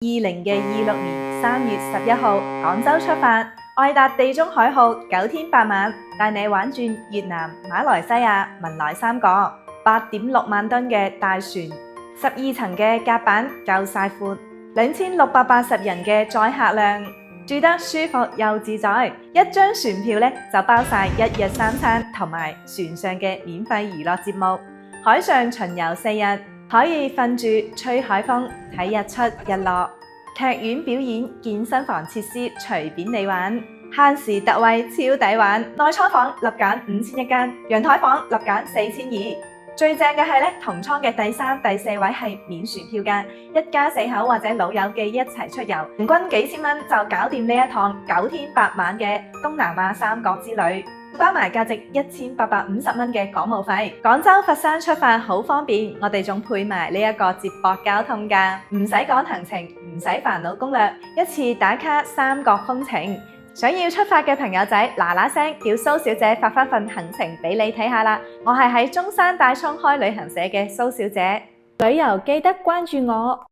2026年3月11號，廣州出發，愛達地中海號9天8晚，帶你玩轉越南、馬來西亞、文萊3個8.6萬噸嘅大船，12層嘅甲板夠晒闊，2680人嘅載客量，住得舒服又自在，一張船票呢就包晒1日3餐同埋船上嘅免費娛樂節目，海上巡遊4日。可以瞓住吹海風睇日出日落，劇院表演、健身房設施隨便你玩，限時特惠超抵玩，內艙房立減5000一間，陽台房立減4200。最正嘅係同艙嘅第3、第4位係免船票㗎，一家4口或者老友記一齊出遊，平均幾千蚊就搞掂呢一趟9天8晚嘅東南亞3國之旅。包埋價值1850蚊嘅港務費，廣州、佛山出發好方便，我哋仲配埋呢一個接駁交通㗎，唔使趕行程，唔使煩惱攻略，一次打卡3國風情。想要出發嘅朋友仔，嗱聲叫蘇小姐發返份行程俾你睇下啦。我係喺中山大涌開旅行社嘅蘇小姐，旅遊記得關注我。